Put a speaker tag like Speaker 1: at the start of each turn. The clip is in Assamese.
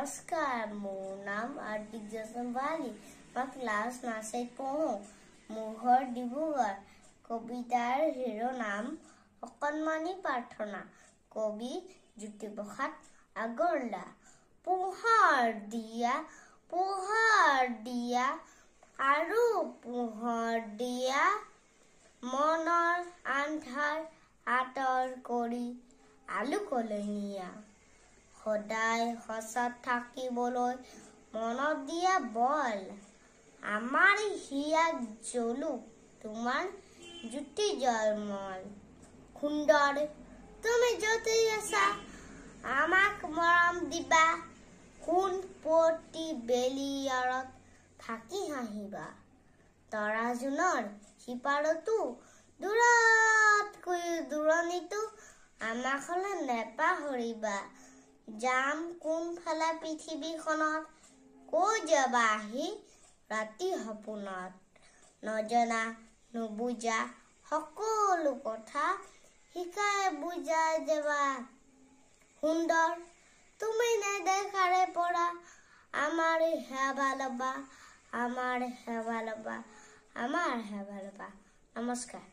Speaker 1: नमस्कार, मोर नाम आर्टिक जसनवाली। मैं क्लास 9 पढ़ो। मोर घर डिब्रुगढ़। कवितार हिरो नाम अकणमानी प्रार्थना। कवि ज्योतिप्रसाद আগৰৱালা। পোহৰ দিয়া আৰু পোহৰ দিয়া, মনৰ আন্ধাৰ আঁতৰ কৰি আলোকলৈ নিয়া। সদায় সঁচাত থাকিবলৈ মনত দিয়া বল। আমাৰ হিয়াক জ্বলো তোমাৰ জ্যোতি জলমল। সুন্দৰ তুমি য'তে আছা আমাক মৰম দিবা। কোন প্ৰতি বেলিয়াৰত থাকি হাঁহিবা। তৰা জোনৰ সিপাৰতো দূৰতকৈ দূৰণিতো আমাক হলে নেপাহৰিবা। যাম কোনফালে পৃথিৱীখনত, কৈ যাবা আহি ৰাতি সপোনত। নজনা নুবুজা সকলো কথা শিকাই বুজাই যাবা। সুন্দৰ তুমি নেদেখাৰে পৰা আমাৰ সেৱা লবা। নমস্কাৰ।